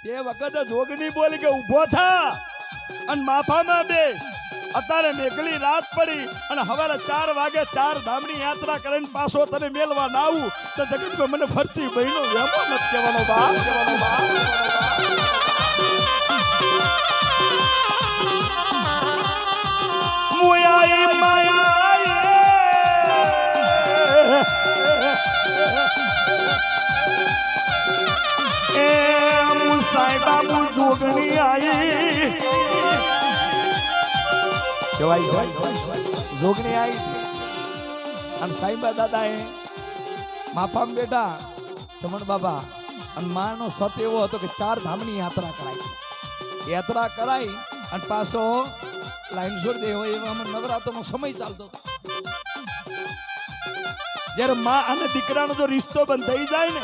તે વખતે જોગણી બોલી કે ઊભો થા અને માફામાં બેસ. અત્યારે મેઘલી રાત પડી અને હવારે 4 વાગે 4 ધામની યાત્રા કરીને પાછો તને મેલવા ના આવું તો જગતમાં મને ફરતી બહેનો વેમો નથી કહેવાનો બાપ. મુયાઈ માયા એ મુસાઈબા મુ જોગણી આઈ કેવાય જોગણી આવી અને સાઈબા દાદા એ માફામ બેઠા ચમણ બાબા અને માનો સત એવો હતો કે 4 ધામની યાત્રા કરાઈ અને પાછો લાઈન છોડી દે હોય એવામાં નવરાત્રનો સમય ચાલતો જ્યારે માં અને દીકરાનો જો રિશ્તો બંધ થઈ જાય ને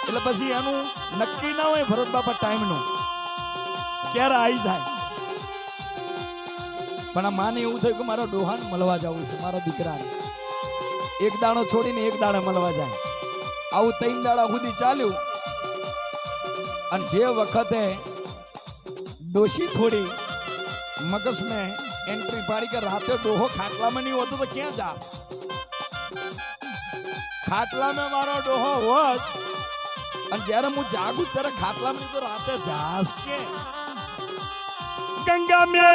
એટલે પછી એનું નક્કી ના હોય ભરત બાપા ટાઈમનું ક્યારે આવી જાય. પણ આ માને એવું થયું કે મારા ડોહાને મળવા જવું છે, મારા દીકરાને એક દાણો છોડીને એક દાડે મળવા જાય. આવું 3 દાડા સુધી ચાલ્યું અને જે વખતે ડોશી થોડી મગજ મેં એન્ટ્રી પાડી કે રાતે ડોહો ખાટલામાં નહીં હોતો તો ક્યાં જાસ. ખાટલામાં મારો ડોહો હોત અને જ્યારે હું જાગું ત્યારે ખાટલામાં તો રાતે જાસ કે ગંગા મેં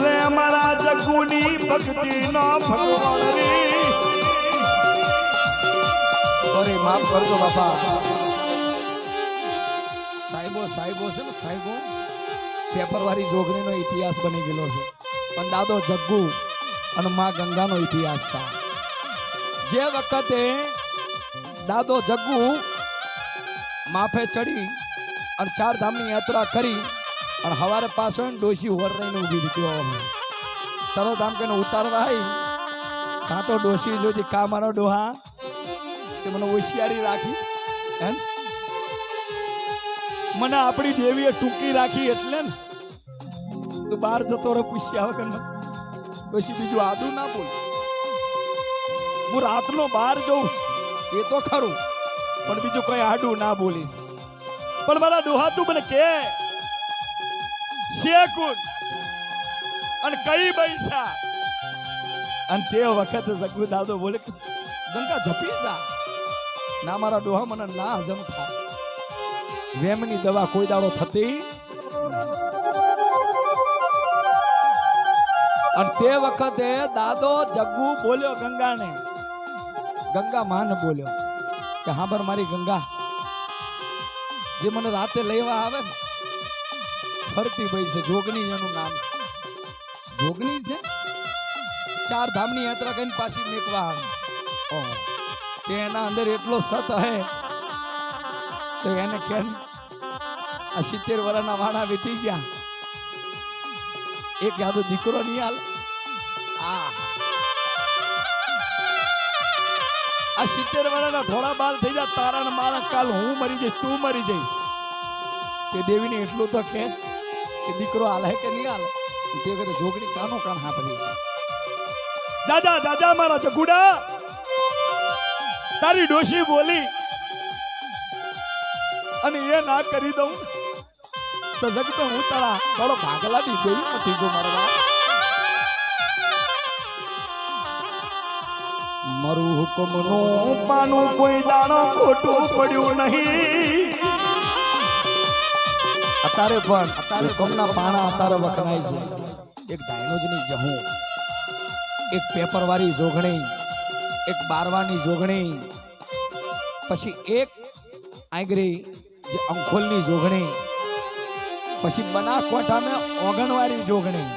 રે મારા જગુની ભક્તિ નો ભગવાન રી. સોરી માફ કરજો બાપા. સાહેબો છે ને સાહેબો પેપરવાળી જોગણીનો ઇતિહાસ બની ગયેલો છે પણ દાદો જગ્ગુ અને માં ગંગાનો ઇતિહાસ છે. જે વખતે દાદો જગ્ગુ માફે ચડી અને 4 ધામની યાત્રા કરી અને હવારે પાછો ડોશી હોર રહીને ઊભી દીધી તરત આમ કહીને ઉતારવા આવી કાં તો ડોશી જોતી કા મારો ડોહા કે મને હોશિયારી રાખી એમ મને આપણી દેવીએ ટૂંકી રાખી એટલે ને તું બહાર જતો રહે પૂછ્યા વગર ડોશી બીજું આદું ના બોલ. હું રાતનો બહાર જઉં એ તો ખરું પણ બીજું કઈ આડું ના બોલીશ. પણ મારા ડોહા તું મને કે શેકુન અને કઈ પૈસા અને તે વખતે જગ્ગુ દાદો બોલે ગંગા જપી જા ના મારા ડોહા મને ના હજમ થાય. વેમની દવા કોઈ દાડો થતી અને તે વખતે દાદો જગ્ગુ બોલ્યો ગંગાને, ગંગા માને બોલ્યો કે હા બર મારી ગંગા જે મને રાતે લેવા આવે ને ફરતી ભાઈ છે જોગણી એનું નામ છે. જોગણી છે 4 ધામની યાત્રા કરીને પાછી મેકવા આવે. ઓહો તે એના અંદર એટલો સત હે તો એને કેમ આ 70 વર્ષના વાણા વીતી ગયા એક યાદો દીકરો નહીં હાલ. આ 70 વર્ષના થોડા બાલ થઈ જાય તારા ને મારા કાલ હું મરી જઈશ તું મરી જઈશ. તે દેવીને એટલું તો કે દીકરો હાલે કે નહીં હાલે. તે વખતે જોગણી કાનો કાન હાથરી દાદા દાદા મારા જગુડા તારી ડોશી બોલી અને એ ના કરી દઉં તો જગતો હું તારા થોડો ભાગલાની દેવી નથી જો મારવા. મારું હુકમ નું પાનું કોઈ દાણો ખોટું પડ્યું નહીં. અત્યારે પણ હુકમના પાણા અત્યારે વખણાય છે. એક ડાયનોજની જહું, એક પેપરવાળી જોગણી, એક બારવાની જોગણી, પછી એક આંગરી જે અંખોલની જોગણી, પછી બનાસકાંઠામાં ઓગણવાળી જોગણી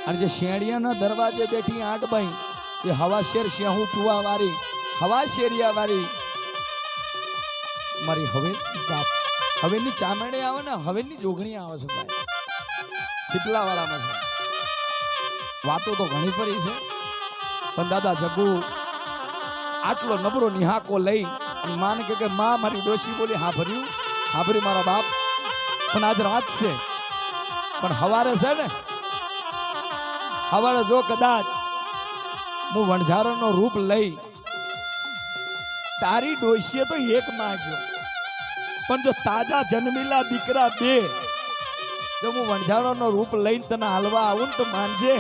અને જે શેડિયાના દરવાજે બેઠી 8 બાઈ એ હવા શેર શેહું પુવા વાળી હવા શેરિયા વાળી મારી હવેની ચામડી આવે ને હવેની જોગણી આવે છે ભાઈ. શીપલા વાળામાં છે. વાતો તો ઘણી પડી છે પણ દાદા જગ્ગુ આટલો નબળો નિહાકો લઈ અને માને કે માં મારી ડોશી બોલી હા ભર્યું મારા બાપ, પણ આજ રાત છે, પણ હવારે છે ને, હવારે જો કદાચ હું વણઝારાનો રૂપ લઈ, તારી ડોશીએ તો એક માંગ્યો, પણ જો તાજા જન્મેલા દીકરા બે, જો હું વણઝારાનો રૂપ લઈને તને હાલવા આવું ને તો માનજે,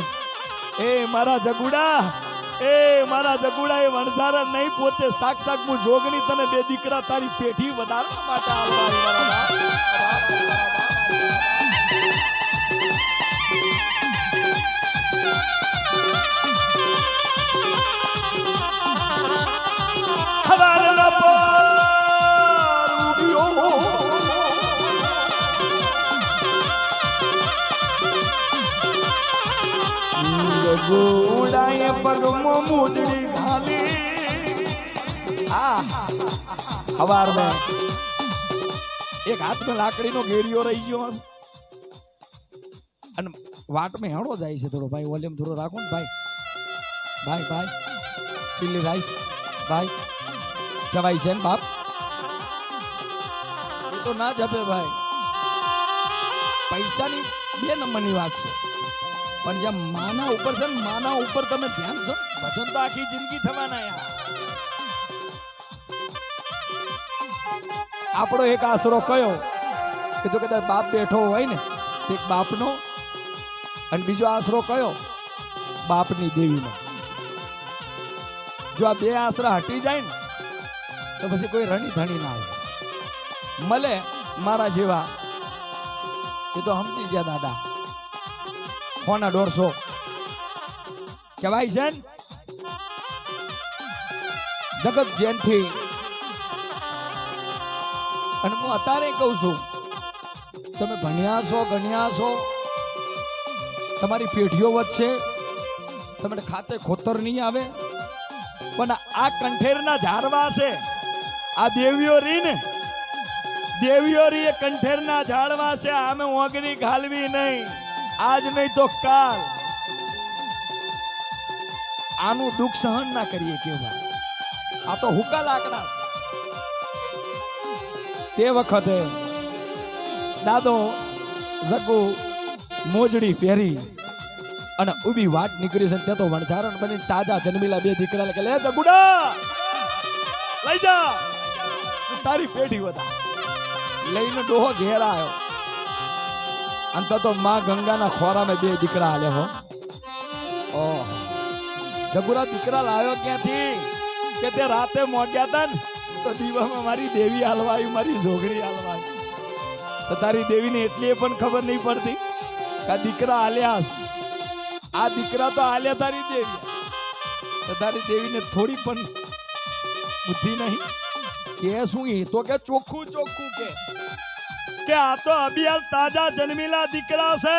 એ મારા જગુડા, એ વણઝારા નહીં, પોતે સાક્ષાત હું જોગણી તને બે દીકરા તારી પેઢી વધારવા માટે હાલવા. ગોડાએ પગમો મૂડડી ઘાલી, હવાર में એક હાથ में લાકડીનો ઘેરિયો રહી ગયો અને વાટ में હેણો જાય છે. થોડો ભાઈ વોલ્યુમ થોડો રાખો ને ભાઈ ચીલી રાઈસ ભાઈ કહેવાય છે ને બાપ, એ તો ના જપે ભાઈ, પૈસાની 2 નંબરની વાત છે, પણ જેમ માના ઉપર છે ને, માના ઉપર તમે ધ્યાન છો, ભજન તો આખી જિંદગી થવાના યાર. આપણો એક આશરો કયો કે જો કદાચ બાપ બેઠો હોય ને, એક બાપનો, અને બીજો આશરો કયો બાપની દેવીનો. જો આ 2 આશરા હટી જાય ને તો પછી કોઈ રણી ધણી ના હોય. મળે મારા જેવા એ તો સમજી ગયા દાદા, કોના 150 કહેવાય છે ને, જગત જેનથી. અને હું અત્યારે કહું છું, તમે ભણ્યા છો, ગણ્યા છો, તમારી પેઢીઓ વચ્ચે તમને ખાતે ખોતર નહીં આવે, પણ આ કંઠેરના ઝાડવા છે, આ દેવીઓ રી ને, દેવીઓ રી એ કંઠેરના ઝાડવા છે, આમે ઓગણી ઘાલવી નહીં, આજ નહીં તો કાલ. આનું દુઃખ સહન ના કરીએ કેવા, આ તો હુકા લાકડા છે. તે વખતે દાદો જગુ મોજડી પહેરી અને ઉભી વાટ નીકળી છે, તે તો વણઝારણ બની તાજા જન્મેલા 2 દીકરા કે લે જગુડા લઈ જા, તારી પેઢી વધા. લઈને ડોહો ઘેર આવ્યો, અંત તો માં ગંગાના ખોરામાં 2 દીકરા હાલે હો. ઓહ, જગુરા દીકરા લાવ્યો ક્યાંથી કે તે રાતે મોગ્યા હતા ને તો દીવામાં મારી દેવી હાલવાઈ, મારી જોગરી હાલવાઈ. તો તારી દેવીને એટલી પણ ખબર નહીં પડતી કે આ દીકરા હાલ્યા, આ દીકરા તો હાલ્યા તારી દેવી. તો તારી દેવીને થોડી પણ બુદ્ધિ નહીં કે શું, એ તો કે ચોખ્ખું કે આ તો અબિયાલ તાજા જન્મેલા દીકરા છે,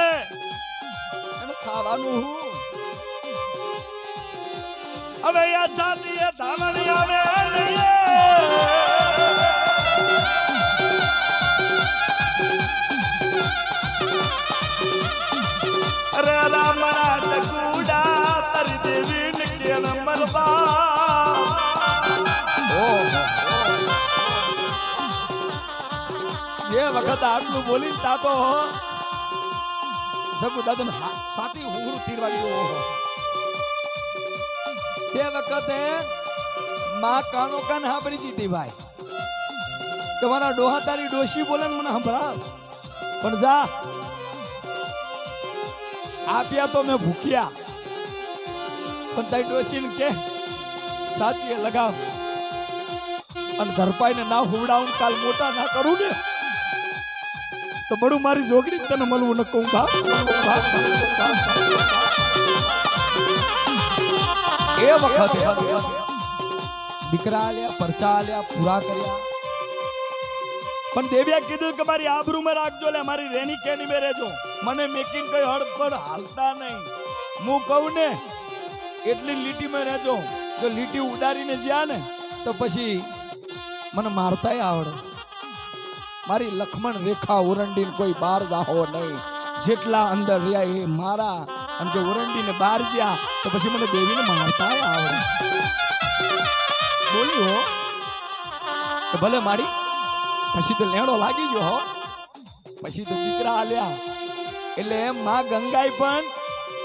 એનું ખાવાનું હું હવે યા ચાલીએ ધામણી આવે અરે રામ રાજકુડા તારી દેવી ને કે મરબા. જે વખત આટલું બોલી તા તો જગુ દાદન સાથી હુંગરું તીરવા ગયો. તે વખતે માં કાનો કાન હાબરી જીતી ભાઈ, તમારા ડોહા તારી ડોશી બોલે મને સંભળાસ, પણ જા આપ્યા તો મેં ભૂખ્યા, પણ તારી ડોશીને કે સાચીએ લગાવ અને ધરપાઈને ના હુવડાવું, કાલ મોટા ના કરું ને તો બડું મારી જોગડી તને મળવું ન કહું બાપ. એ વખતે દીકરા આલ્યા, પરચા આલ્યા, પૂરા કર્યા, પણ દેવ્યા કીધું કે મારી આબરૂમાં રાખજો, લે મારી રેની કેની મે રહેજો, મને મેકિંગ કઈ હડપડ હાલતા નહીં. હું કહું ને એટલી લીટીમાં રહેજો, જો લીટી ઉડાડીને જ્યાં ને તો પછી મને મારતાય આવડે. મારી લક્ષ્મણ રેખા ઉરંડીને કોઈ બહાર જાહો નહીં, જેટલા અંદર રહ્યા એ મારા, અને જો ઉરંડીને બહાર જ્યા તો પછી મને દેવીને મારતાય આવડે. બોલ્યું હો કે ભલે માડી પછી તો લેણો લાગી ગયો હો, પછી તો દીકરા આલ્યા. એટલે માં ગંગાઈ પણ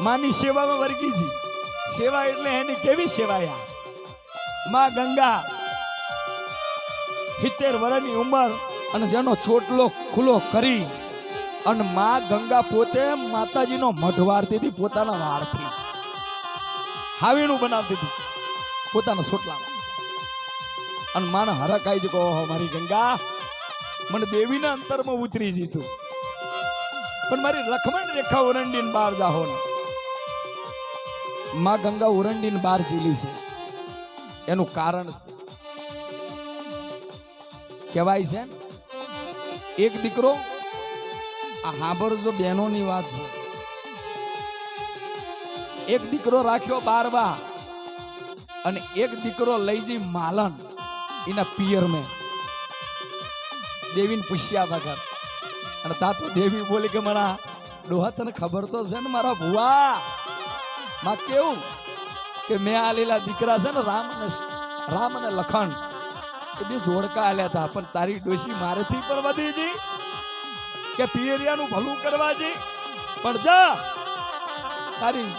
માની સેવામાં વર્ગી છે. સેવા એટલે એની કેવી સેવાયા. માં ગંગા 70 વર્ષની ઉંમર અને જેનો ચોટલો ખુલ્લો કરી અને માં ગંગા પોતે માતાજીનો મઢ વારતી હતી પોતાના વાળથી. હાવીનું બનાવતી હતી પોતાના સોટલામાં. અને માને હરખ આવી જ કહો મારી ગંગા મને દેવીના અંતરમાં ઉતરી જીતું, પણ મારી લખમણ રેખા ઉરંડીને બહાર જાહો ને. માં ગંગા ઉરંડીને બહાર ચીલી છે. એનું કારણ છે કહેવાય છે એક દીકરો, આ હાંભળજો બહેનોની વાત છે, એક દીકરો રાખ્યો બારવા અને એક દીકરો લઈ જઈ માલન એના પિયર મેં દેવીને પૂછ્યા વગર. અને તા તો દેવી બોલી કે મારા ડોહા તને ખબર તો છે ને મારા ભુવા માં કેવું કે મેં આલેલા દીકરા છે ને રામ અને લખન એ બે જોડકા આલ્યા હતા, પણ તારી ડોશી મારેથી પણ વધી જી કે પિયરિયાનું ભલું કરવા જી. પણ જા તારી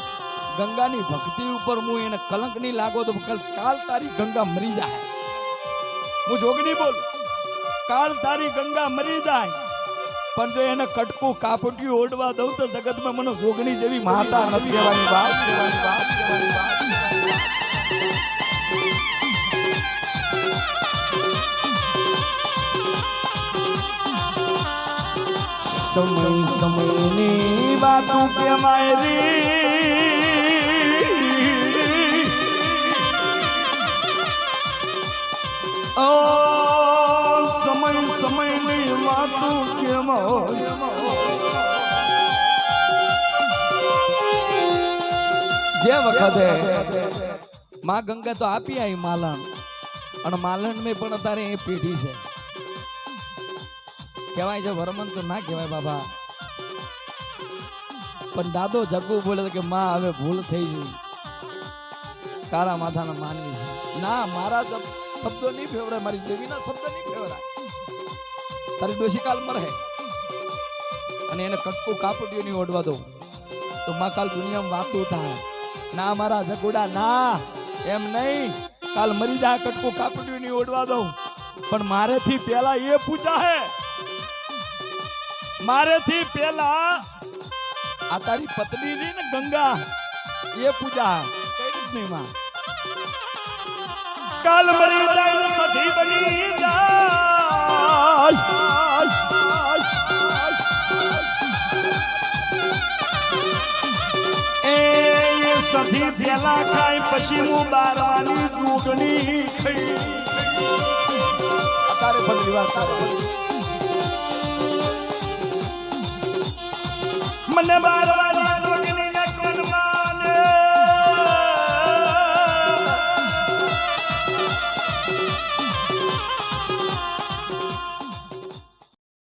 ગંગાની ભક્તિ ઉપર હું એને કલંક નહીં લાગો તો કાલ તારી ગંગા મરી જાય. હું જોગની બોલું કાલ તારી ગંગા મરી જાય, પણ જો એને કટકું કાપટ્યું ઓઢવા દઉં તો જગતમાં મને જોગણી જેવી માતા નથી કહેવાની વાત. સમય સમયની વાતો કે મારી ઓ સમય સમયની વાતો કે જે વખતે માં ગંગા તો આપી આવી માલણ, અને માલણ મેં પણ અત્યારે એ પેઢી છે કહેવાય છે. વરમન તો ના કહેવાય બાબા, પણ દાદો જગ્ગુ બોલે કે માં હવે ભૂલ થઈ ગઈ, કાળા માથાના માનવી છે. ના મારા શબ્દો નહીં ફેવરાય, મારી દેવીના શબ્દ નહીં ફેવરાય. તારી ડોશી કાલ મરે અને એને કટકું કાપટીઓ નહીં ઓઢવા દઉં તો માં કાલ દુનિયામાં વાતું થાય. ના મારા જગુડા ના, એમ નહીં, કાલ મરી જાય કટકું કાપટીઓ નહીં ઓઢવા દઉં, પણ મારેથી પેલા એ પૂછા હે, મારેથી પેલા આ તારી પત્ની ની ને ગંગા એ પૂજા કઈ રીત નહીં માં. કાલ મરી જાય સધી બની જાય, એ સધી પેલા ખાય પછી હું બારવાની જોગણી ખાઈ. અત્યારે પણ વિવાદ મને બાર